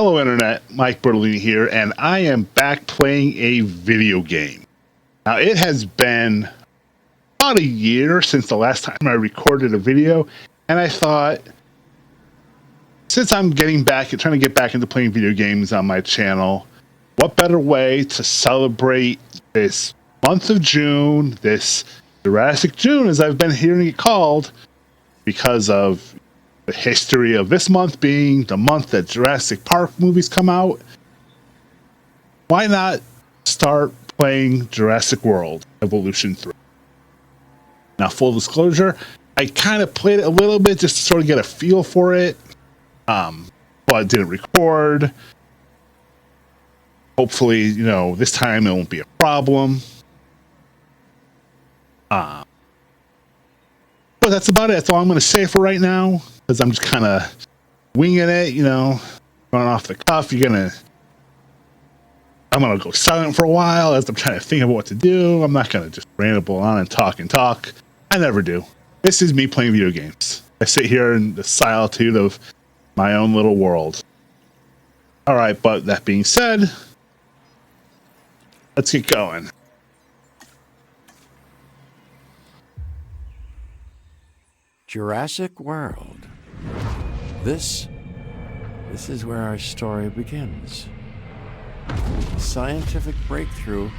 Hello, Internet. Mike Bertolini here, and I am back playing a video game. Now, it has been about a year since the last time I recorded a video, and I thought, since I'm getting back and trying to get back into playing video games on my channel, what better way to celebrate this month of June, this Jurassic June, as I've been hearing it called, because of the history of this month being the month that Jurassic Park movies come out. Why not start playing Jurassic World Evolution 3? Now, full disclosure, I kind of played it a little bit just to sort of get a feel for it. But I didn't record. Hopefully, this time it won't be a problem. But that's about it. That's all I'm going to say for right now, because I'm just kind of winging it, running off the cuff. I'm going to go silent for a while as I'm trying to think of what to do. I'm not going to just ramble on and talk. I never do. This is me playing video games. I sit here in the solitude of my own little world. All right, but that being said, let's get going. Jurassic World. This is where our story begins. A scientific breakthrough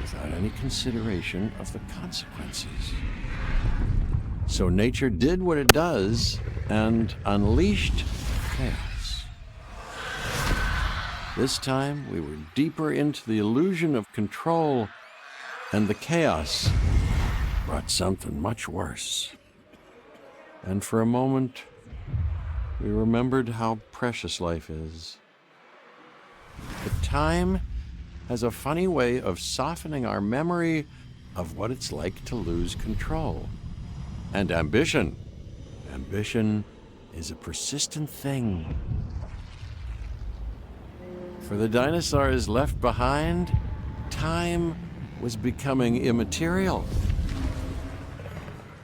without any consideration of the consequences. So nature did what it does and unleashed chaos. This time we were deeper into the illusion of control, and the chaos brought something much worse. And for a moment, we remembered how precious life is. But time has a funny way of softening our memory of what it's like to lose control. And ambition. Ambition is a persistent thing. For the dinosaurs left behind, time was becoming immaterial.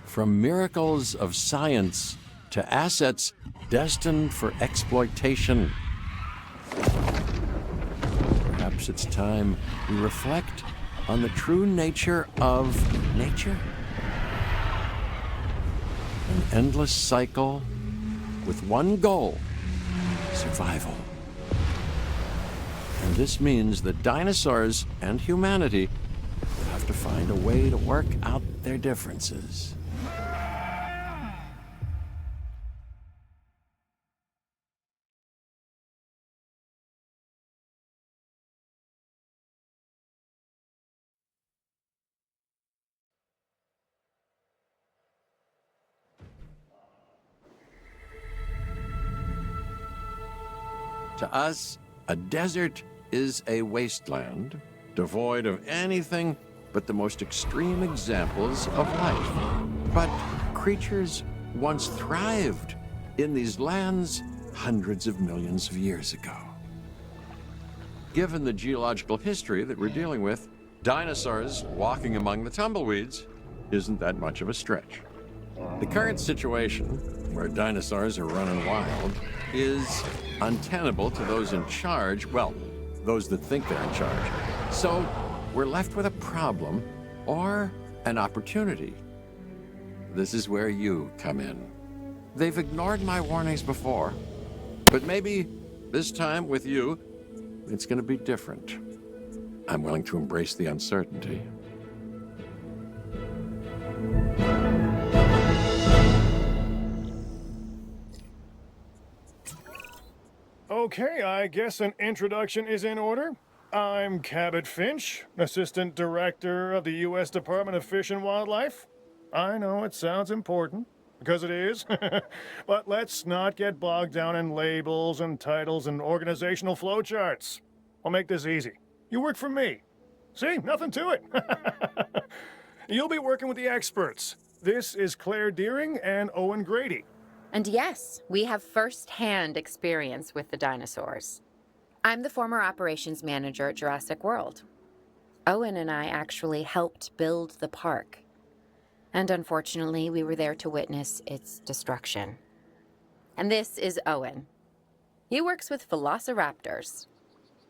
From miracles of science to assets destined for exploitation. Perhaps it's time we reflect on the true nature of nature. An endless cycle with one goal: survival. And this means that dinosaurs and humanity will have to find a way to work out their differences. To us, a desert is a wasteland, devoid of anything but the most extreme examples of life. But creatures once thrived in these lands hundreds of millions of years ago. Given the geological history that we're dealing with, dinosaurs walking among the tumbleweeds isn't that much of a stretch. The current situation, where dinosaurs are running wild, is untenable to those in charge, well, those that think they're in charge. So we're left with a problem or an opportunity. This is where you come in. They've ignored my warnings before, but maybe this time with you, it's going to be different. I'm willing to embrace the uncertainty. Okay, I guess an introduction is in order. I'm Cabot Finch, Assistant Director of the U.S. Department of Fish and Wildlife. I know it sounds important, because it is, but let's not get bogged down in labels and titles and organizational flowcharts. I'll make this easy. You work for me. See, nothing to it. You'll be working with the experts. This is Claire Deering and Owen Grady. And yes, we have first-hand experience with the dinosaurs. I'm the former operations manager at Jurassic World. Owen and I actually helped build the park. And unfortunately, we were there to witness its destruction. And this is Owen. He works with velociraptors.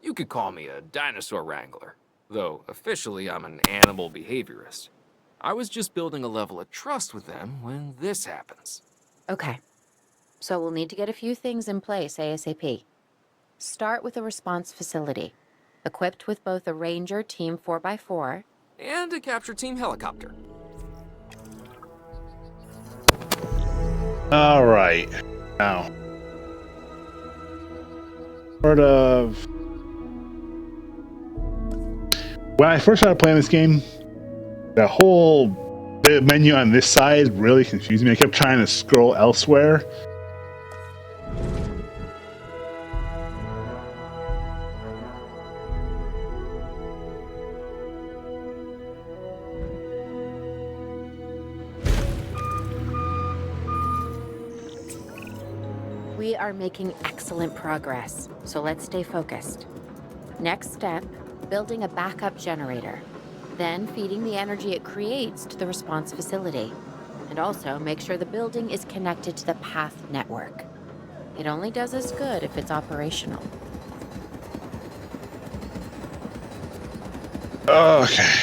You could call me a dinosaur wrangler, though officially I'm an animal behaviorist. I was just building a level of trust with them when this happens. Okay, so we'll need to get a few things in place ASAP. Start with a response facility, equipped with both a Ranger Team 4x4 And a capture team helicopter. All right. Now, sort of. When I first started playing this game, the whole menu on this side really confused me. I kept trying to scroll elsewhere. We are making excellent progress, so let's stay focused. Next step, building a backup generator. Then feeding the energy it creates to the response facility. And also make sure the building is connected to the path network. It only does us good if it's operational. Okay.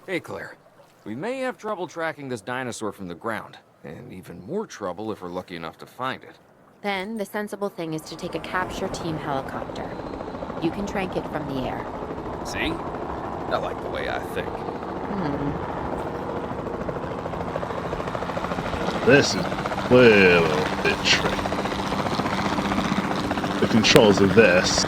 Hey, Claire. We may have trouble tracking this dinosaur from the ground, and even more trouble if we're lucky enough to find it. Then the sensible thing is to take a capture team helicopter. You can trank it from the air. See? I like the way I think. This is a little bit tricky. The controls of this.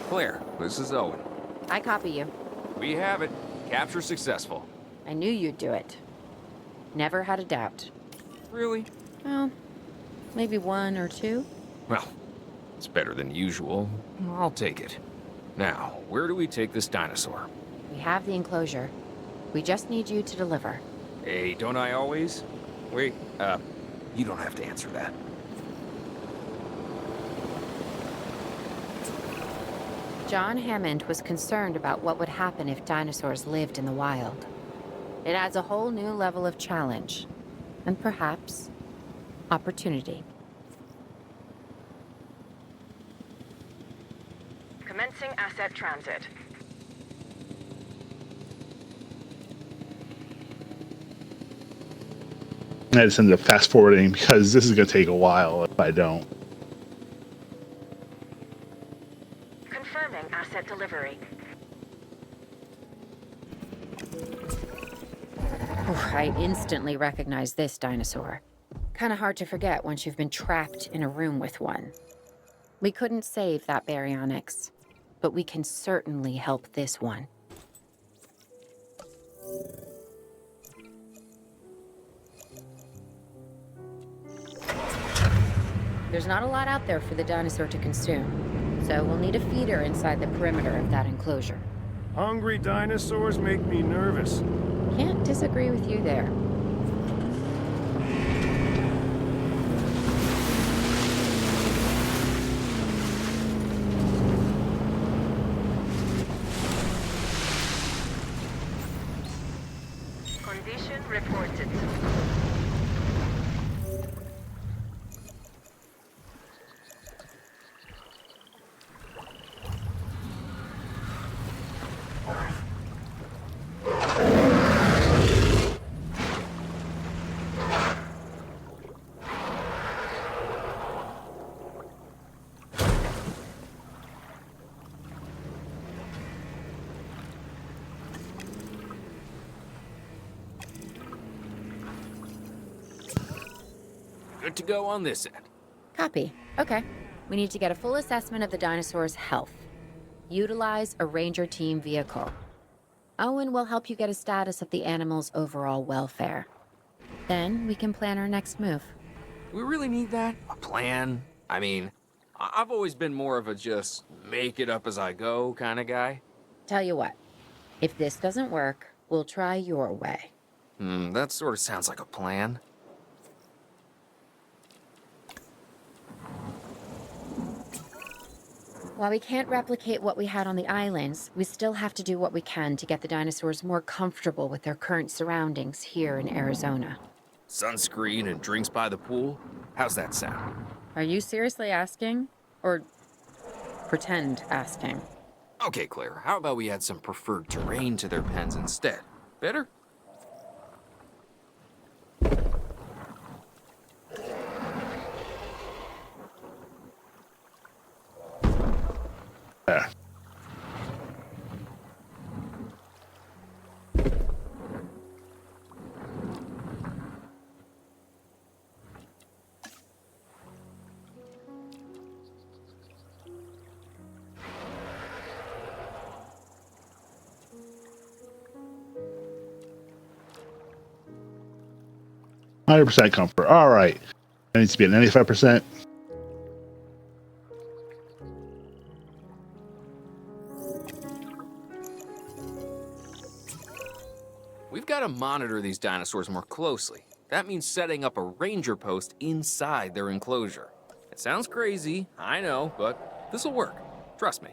Claire, this is Owen. I copy you. We have it. Capture successful. I knew you'd do it. Never had a doubt. Really? Well, maybe one or two. Well, it's better than usual. I'll take it. Now, where do we take this dinosaur? We have the enclosure. We just need you to deliver. Hey, don't I always? Wait, you don't have to answer that. John Hammond was concerned about what would happen if dinosaurs lived in the wild. It adds a whole new level of challenge, and perhaps opportunity. Commencing asset transit. I just ended up fast forwarding because this is going to take a while if I don't. Confirming asset delivery. I instantly recognize this dinosaur. Kind of hard to forget once you've been trapped in a room with one. We couldn't save that baryonyx, but we can certainly help this one. There's not a lot out there for the dinosaur to consume, So we'll need a feeder inside the perimeter of that enclosure. Hungry dinosaurs make me nervous. Can't disagree with you there. Condition reported. Good to go on this end. Copy. Okay. We need to get a full assessment of the dinosaur's health. Utilize a ranger team vehicle. Owen will help you get a status of the animal's overall welfare. Then we can plan our next move. We really need that? A plan? I mean, I've always been more of a just make it up as I go kind of guy. Tell you what, if this doesn't work, we'll try your way. That sort of sounds like a plan. While we can't replicate what we had on the islands, we still have to do what we can to get the dinosaurs more comfortable with their current surroundings here in Arizona. Sunscreen and drinks by the pool? How's that sound? Are you seriously asking? Or pretend asking? Okay, Claire, how about we add some preferred terrain to their pens instead? Better? There. %, comfort. All right. That needs to be at 95%. We've got to monitor these dinosaurs more closely. That means setting up a ranger post inside their enclosure. It sounds crazy, I know, but this'll work. Trust me.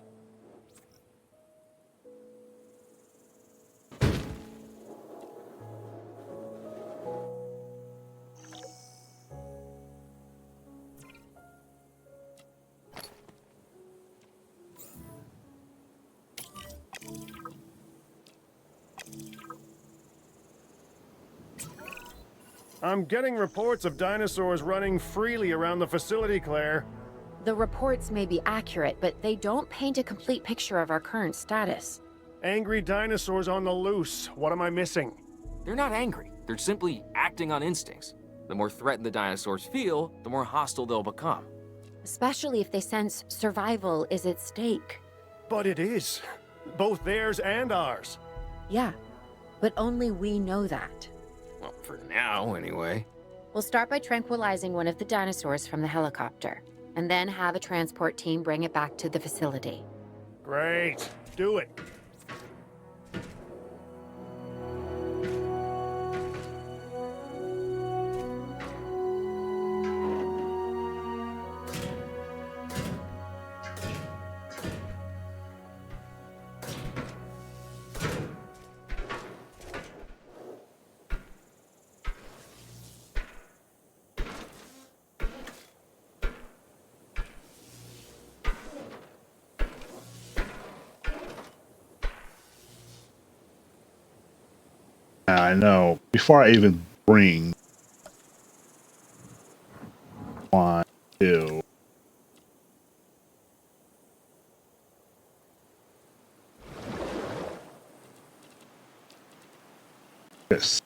I'm getting reports of dinosaurs running freely around the facility, Claire. The reports may be accurate, but they don't paint a complete picture of our current status. Angry dinosaurs on the loose. What am I missing? They're not angry. They're simply acting on instincts. The more threatened the dinosaurs feel, the more hostile they'll become. Especially if they sense survival is at stake. But it is. Both theirs and ours. Yeah, but only we know that. Well, for now, anyway. We'll start by tranquilizing one of the dinosaurs from the helicopter, and then have a transport team bring it back to the facility. Great. Do it. I know. Before I even bring 1, 2. This.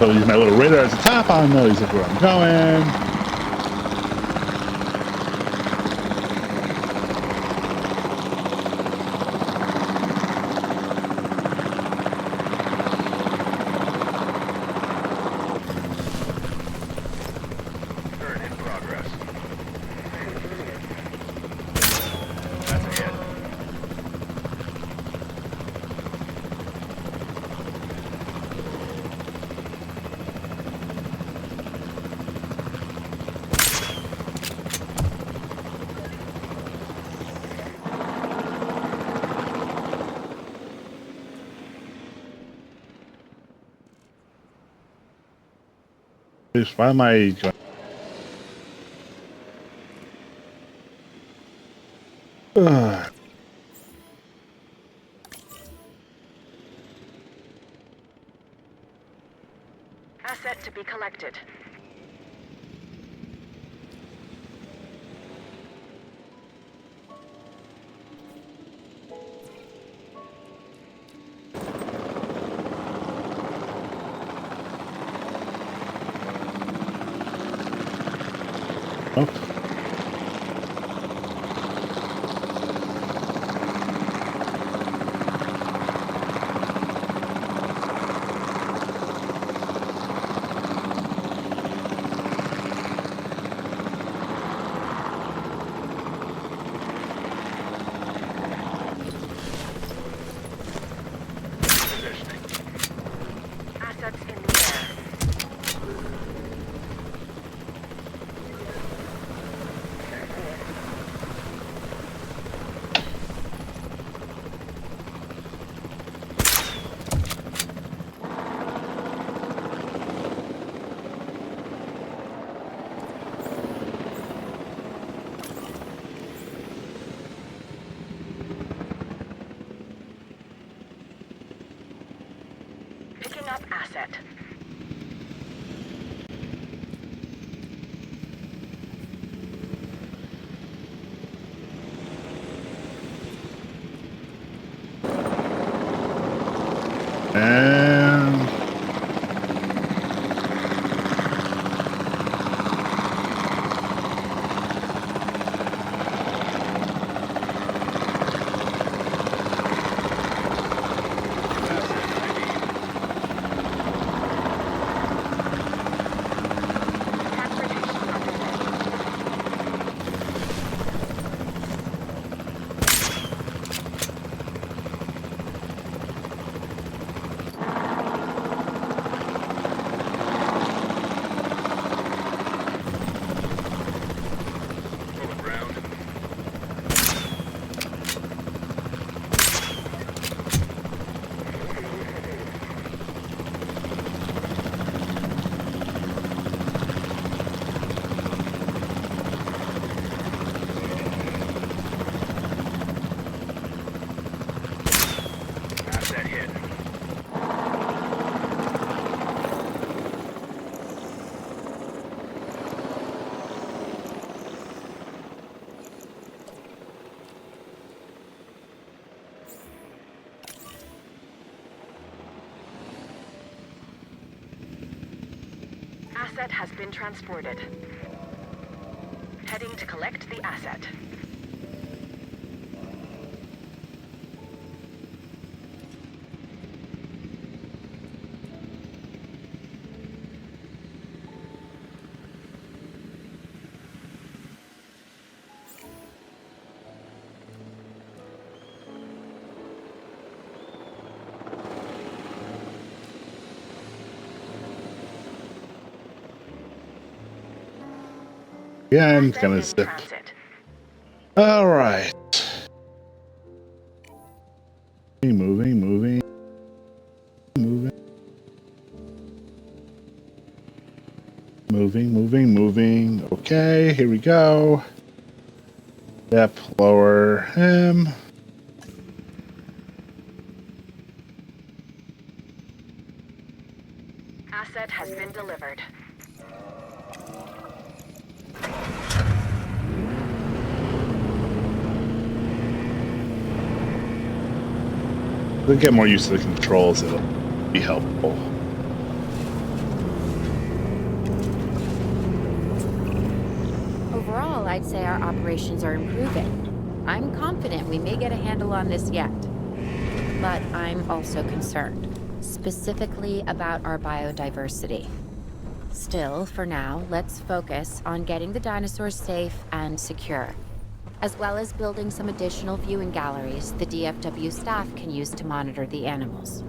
So use my little radar at the top. I know exactly where I'm going. Why am I going? Asset to be collected. Oh. Assets in the air. Picking up asset. And Transportation underway. Asset hit. Asset has been transported. Heading to collect the asset. yeah, I'm Asset gonna in zip. transit. All right. Moving, moving, moving, moving, moving, moving. Okay, here we go. Yep, lower him. Asset has been delivered. We'll get more used to the controls. It'll be helpful. Overall, I'd say our operations are improving. I'm confident we may get a handle on this yet. But I'm also concerned, specifically about our biodiversity. Still, for now, let's focus on getting the dinosaurs safe and secure, as well as building some additional viewing galleries the DFW staff can use to monitor the animals.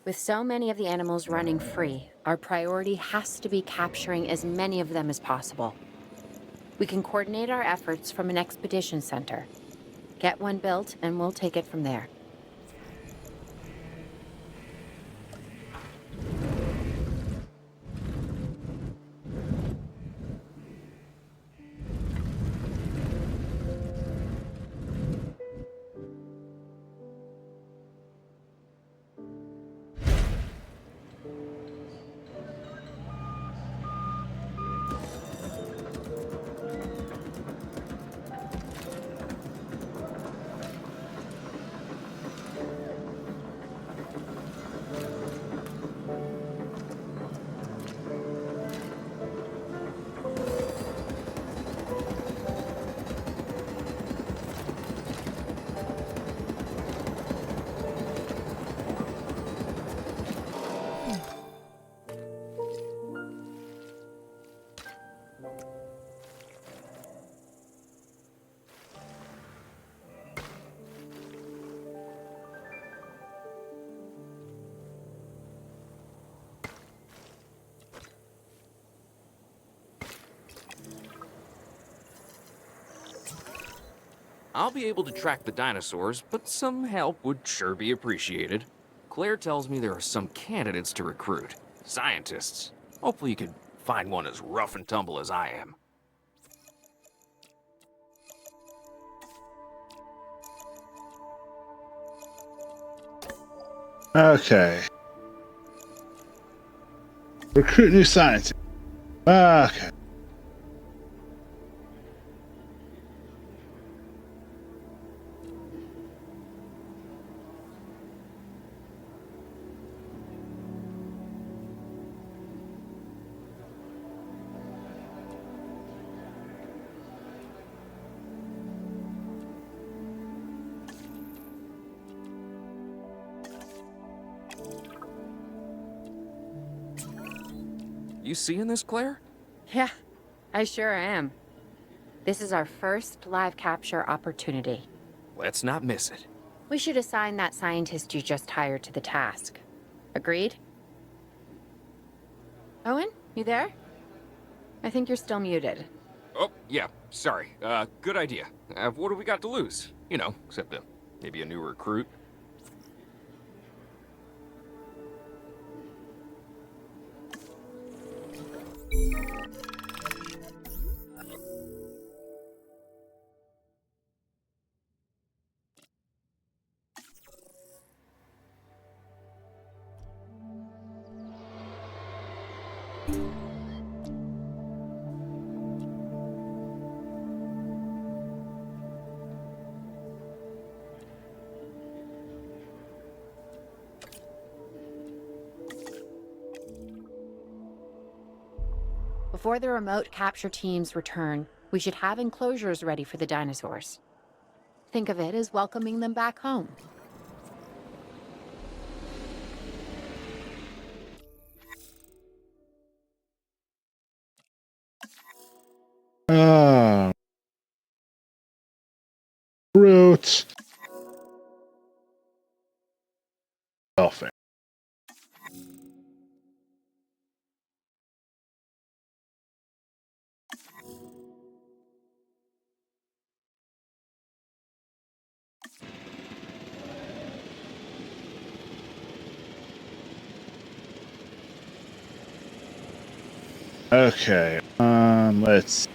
With so many of the animals running free, our priority has to be capturing as many of them as possible. We can coordinate our efforts from an expedition center. Get one built, and we'll take it from there. I'll be able to track the dinosaurs, but some help would sure be appreciated. Claire tells me there are some candidates to recruit. Scientists. Hopefully you could find one as rough and tumble as I am. Okay. Recruit new scientists. Okay. You seeing this, Claire? Yeah, I sure am. This is our first live capture opportunity. Let's not miss it. We should assign that scientist you just hired to the task. Agreed? Owen, you there? I think you're still muted. Oh, yeah, sorry. Good idea. What do we got to lose? You know, except maybe a new recruit. Before the remote capture teams return, we should have enclosures ready for the dinosaurs. Think of it as welcoming them back home. Roots. welfare. Okay, let's.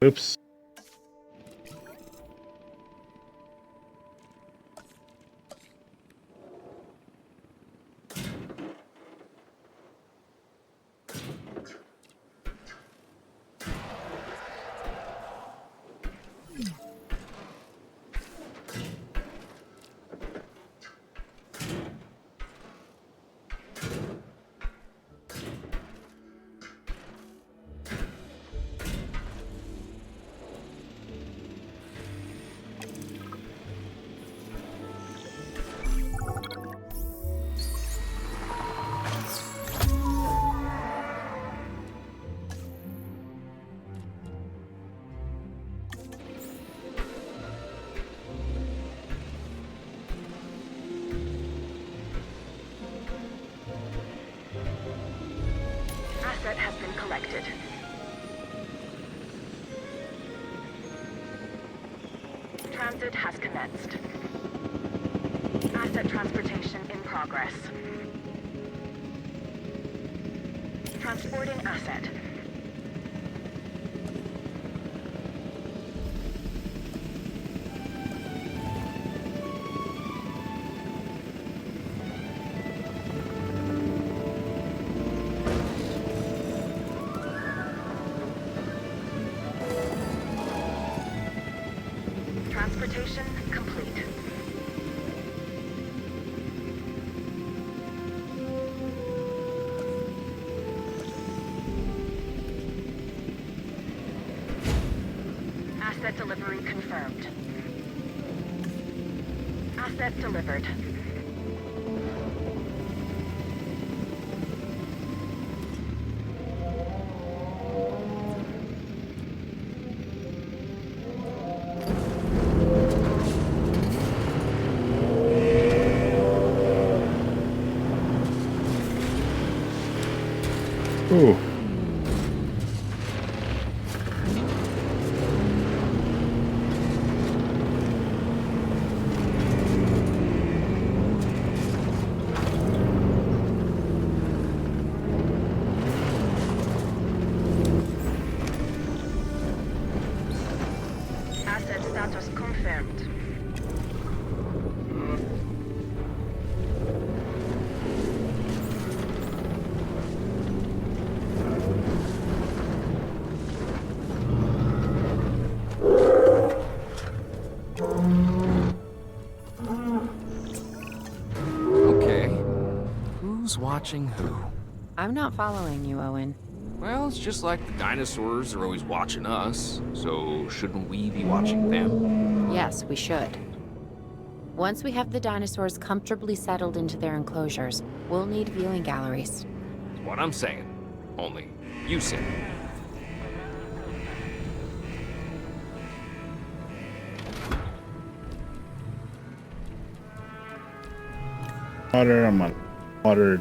Oops. Asset has been collected. Transit has commenced. Asset transportation in progress. Transporting asset. Transportation complete. Asset delivery confirmed. Asset delivered. Ooh. Asset status confirmed. Okay. Who's watching who? I'm not following you, Owen. Well, it's just like the dinosaurs are always watching us, so shouldn't we be watching them? Yes, we should. Once we have the dinosaurs comfortably settled into their enclosures, we'll need viewing galleries. That's what I'm saying. Only, you said it. Water, I'm on water.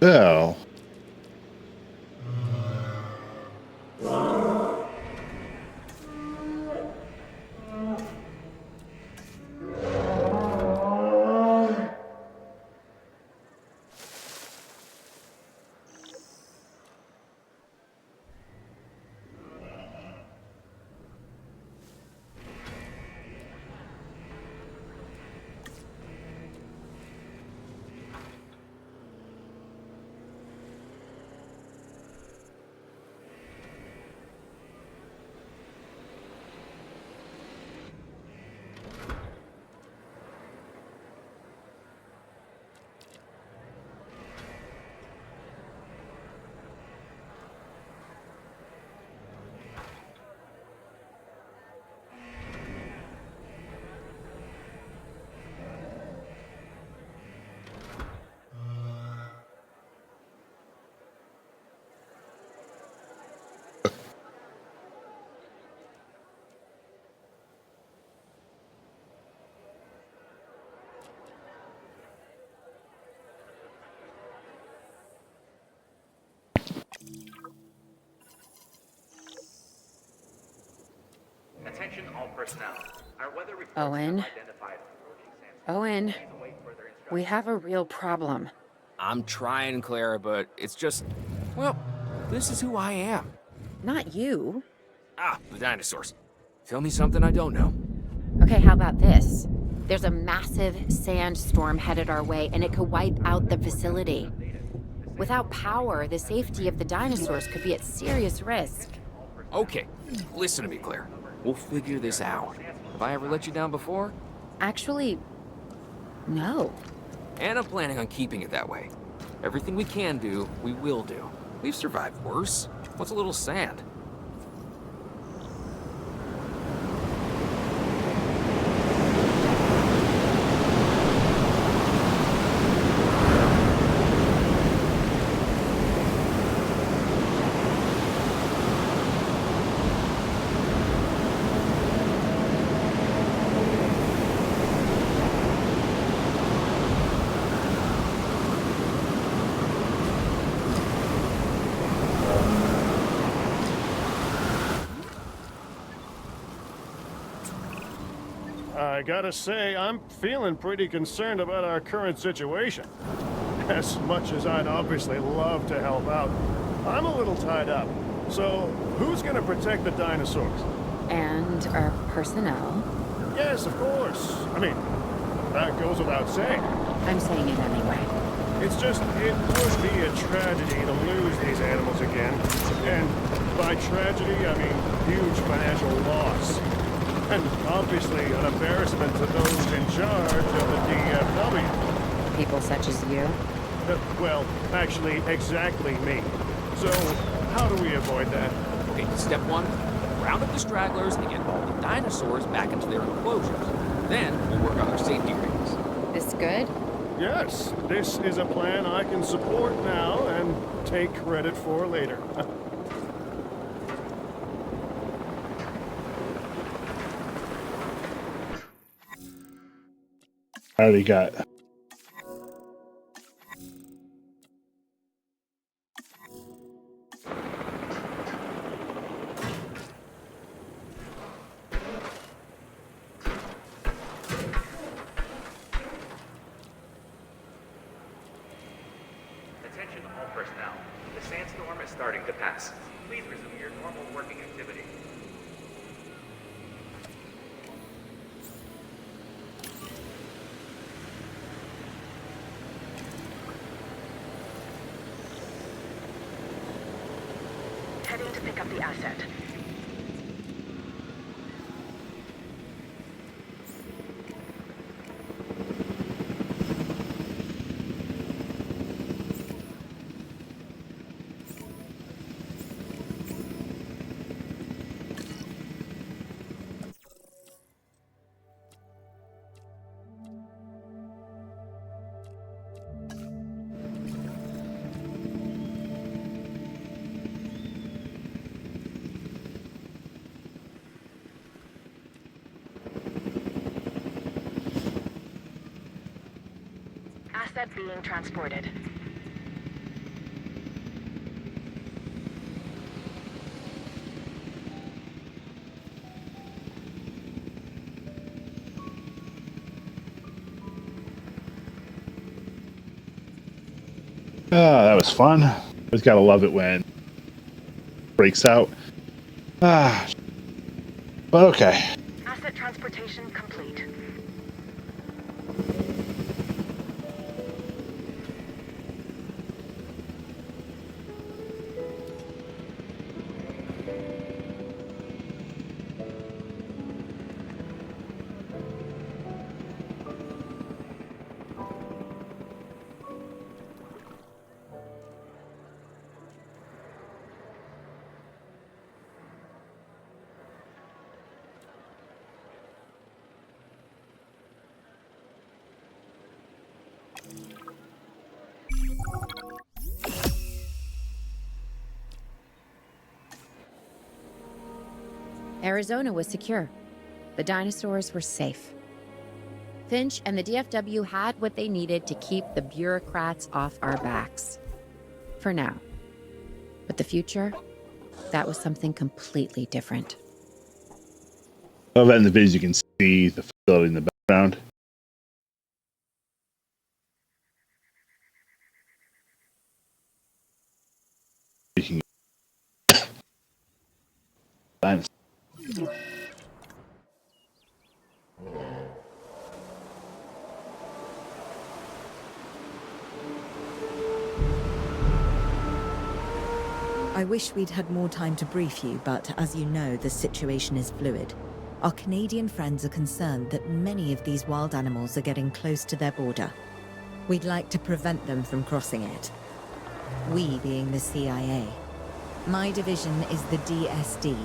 Oh. Attention all personnel. Our weather reports Owen. have identified approaching sandstorm. Owen, Please await further instructions. we have a real problem. I'm trying, Clara, but it's just, well, this is who I am. Not you. Ah, the dinosaurs. Tell me something I don't know. Okay, how about this? There's a massive sandstorm headed our way, and it could wipe out the facility. Without power, the safety of the dinosaurs could be at serious risk. Okay, listen to me, Claire. We'll figure this out. Have I ever let you down before? Actually, no. And I'm planning on keeping it that way. Everything we can do, we will do. We've survived worse. What's a little sand? I gotta say, I'm feeling pretty concerned about our current situation. As much as I'd obviously love to help out, I'm a little tied up. So, who's gonna protect the dinosaurs? And our personnel. Yes, of course. I mean, that goes without saying. I'm saying it anyway. It's just, it would be a tragedy to lose these animals again. And by tragedy, I mean huge financial loss. And obviously an embarrassment to those in charge of the DFW. People such as you. Well, actually, exactly me. So, how do we avoid that? Okay, step one, round up the stragglers and get all the dinosaurs back into their enclosures. Then we'll work on our safety rings. This good? Yes, this is a plan I can support now and take credit for later. I already got. Attention all personnel. The sandstorm is starting to pass. Please resume your normal working activity. Heading to pick up the asset. Asset being transported. That was fun. Always gotta love it when it breaks out. But okay. Asset transportation complete. Arizona was secure. The dinosaurs were safe. Finch and the DFW had what they needed to keep the bureaucrats off our backs. For now. But the future, that was something completely different. Love that in the videos you can see the facility in the background. You can I wish we'd had more time to brief you, but as you know, the situation is fluid. Our Canadian friends are concerned that many of these wild animals are getting close to their border. We'd like to prevent them from crossing it. We being the CIA. My division is the DSD,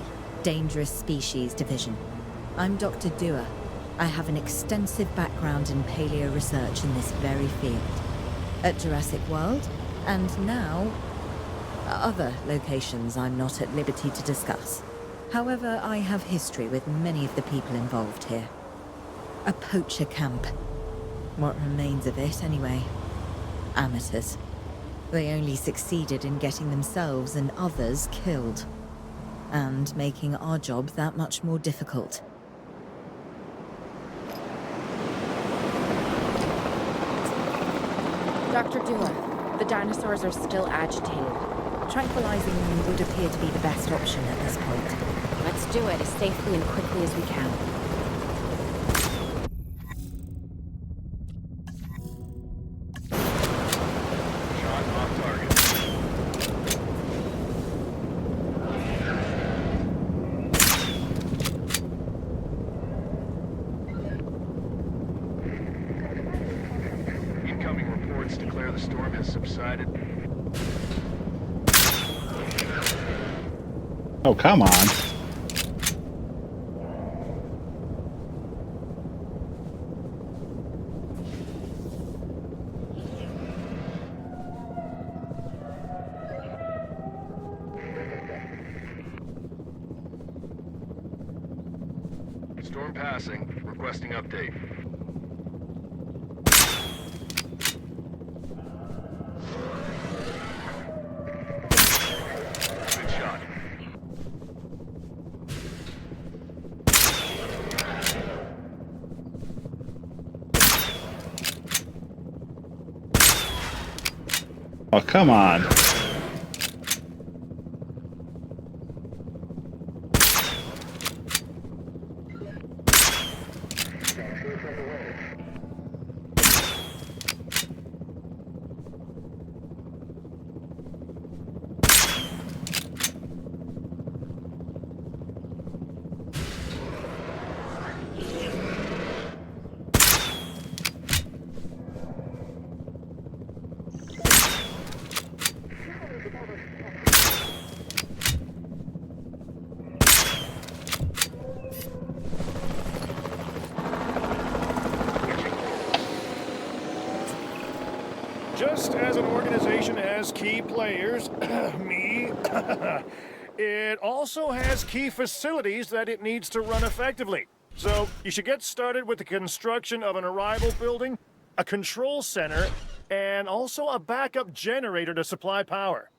Dangerous Species Division. I'm Dr. Dua. I have an extensive background in paleo research in this very field. At Jurassic World, and now other locations I'm not at liberty to discuss. However, I have history with many of the people involved here. A poacher camp. What remains of it, anyway. Amateurs. They only succeeded in getting themselves and others killed. And making our job that much more difficult. Dr. Dua, the dinosaurs are still agitated. Tranquilizing them would appear to be the best option at this point. Let's do it as safely and quickly as we can. Shot off target. Incoming reports declare the storm has subsided. Oh, come on. Storm passing. Requesting update. Good shot. Oh, come on. Just as an organization has key players, me, it also has key facilities that it needs to run effectively. So you should get started with the construction of an arrival building, a control center, and also a backup generator to supply power.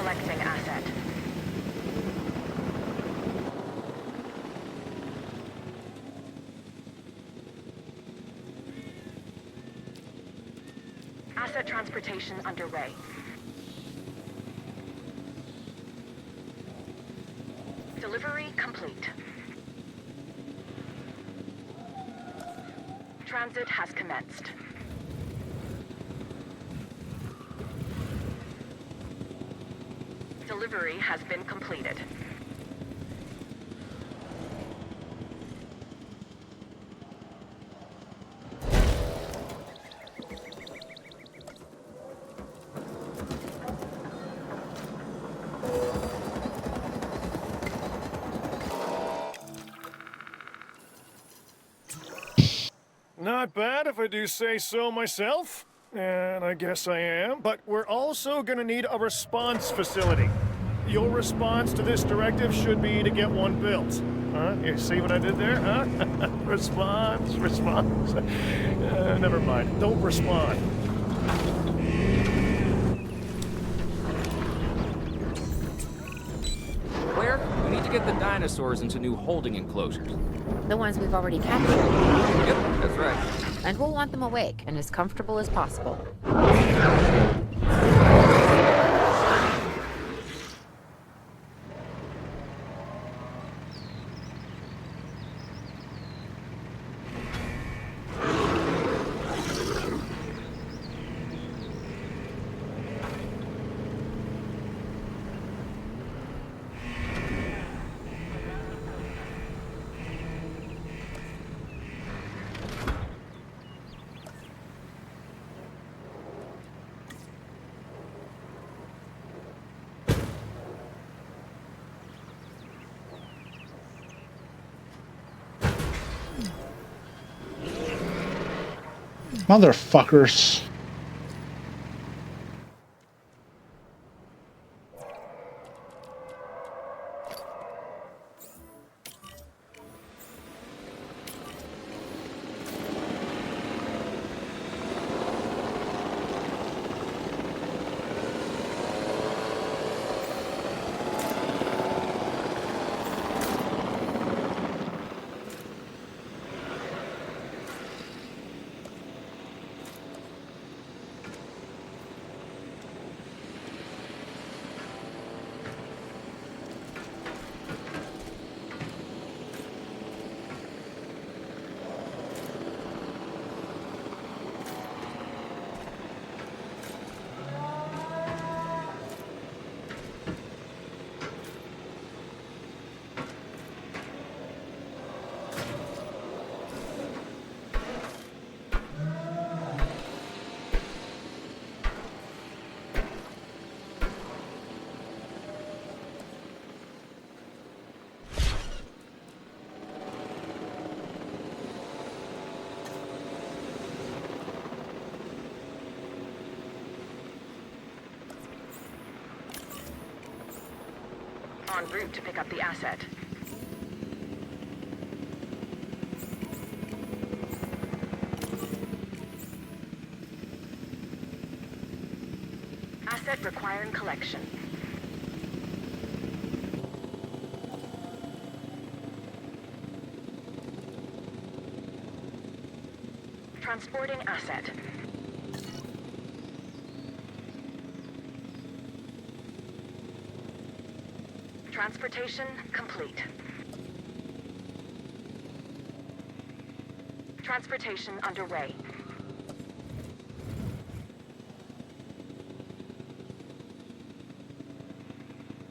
Selecting asset. Asset transportation underway. Delivery complete. Transit has commenced. Delivery has been completed. Not bad if I do say so myself. And I guess I am. But we're also gonna need a response facility. Your response to this directive should be to get one built. Huh? You see what I did there, huh? Response. Never mind. Don't respond. Claire, we need to get the dinosaurs into new holding enclosures. The ones we've already captured. Yep, that's right. And we'll want them awake and as comfortable as possible. Motherfuckers. En route to pick up the asset. Asset requiring collection. Transporting asset. Transportation complete. Transportation underway.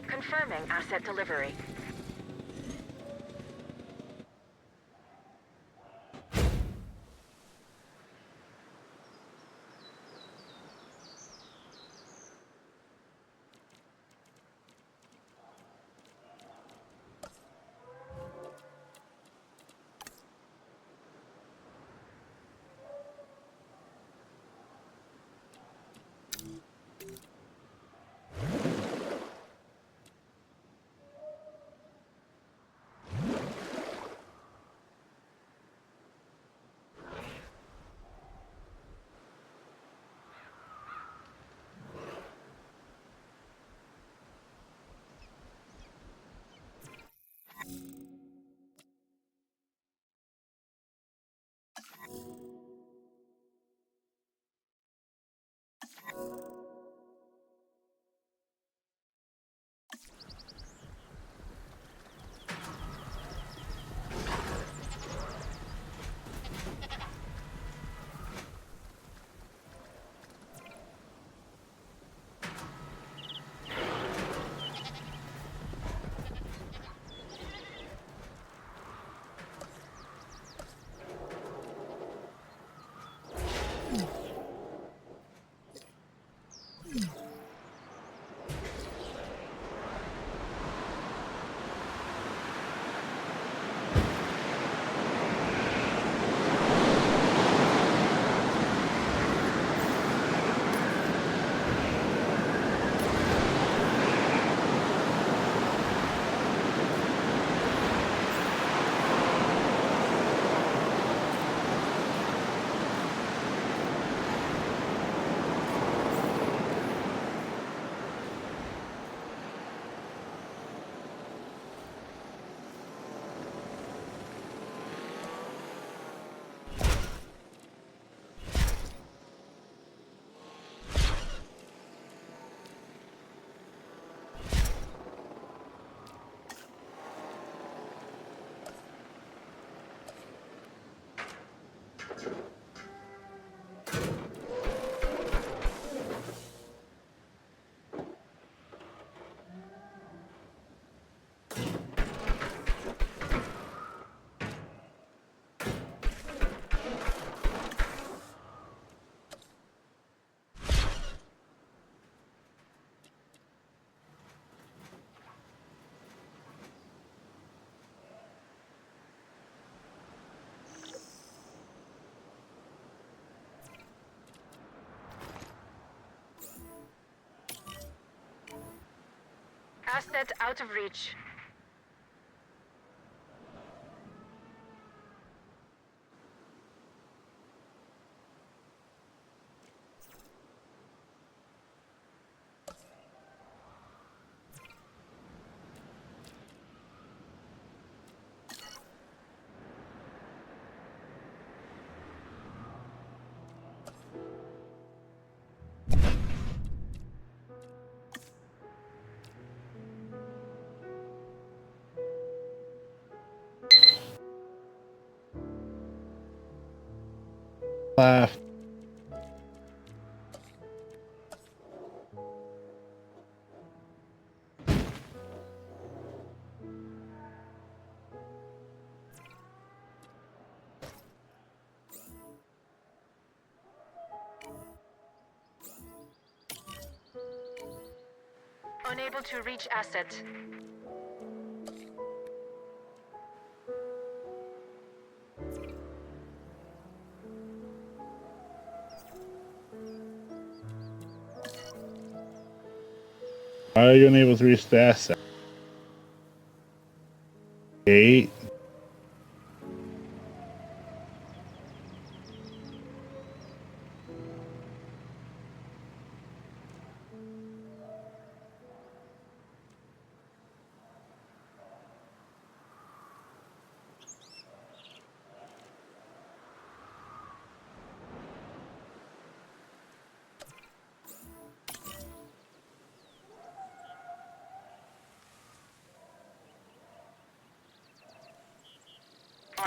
Confirming asset delivery. Asset out of reach. Left. Unable to reach asset. Are you unable to reach the asset? 8.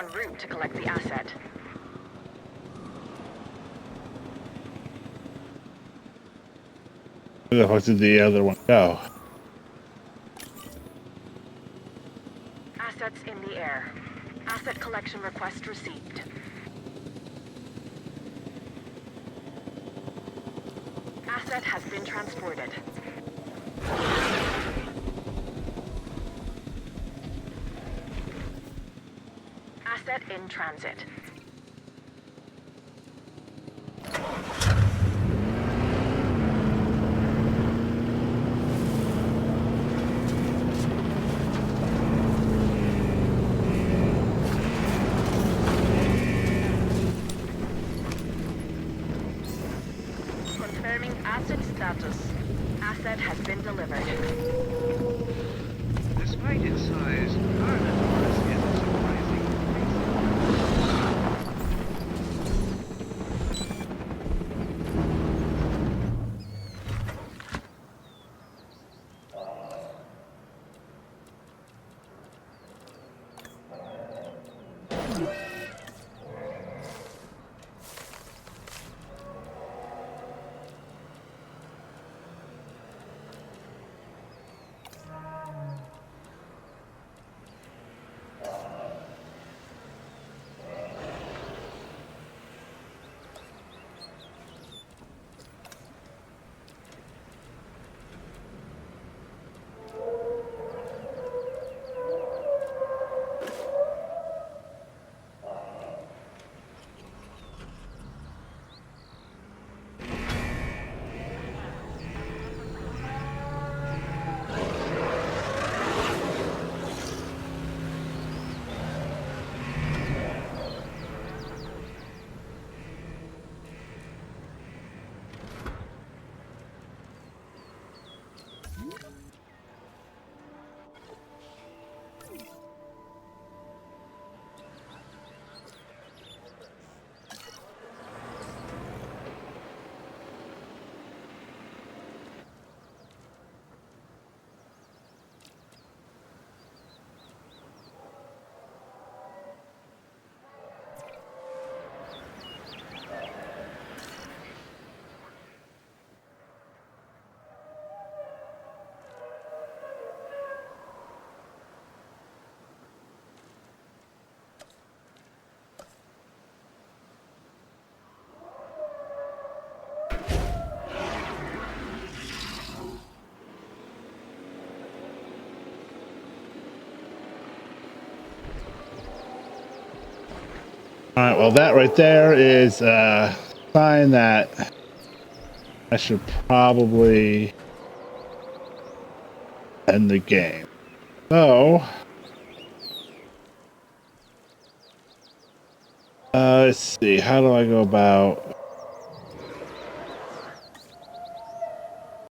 En route to collect the asset. Where the fuck did the other one go? Assets in the air. Asset collection request received. Asset has been transported. Asset in transit. Confirming asset status. Asset has been delivered. Despite its size, Carnotaurus is a surprising All right, well, that right there is a sign that I should probably end the game. So, let's see. How do I go about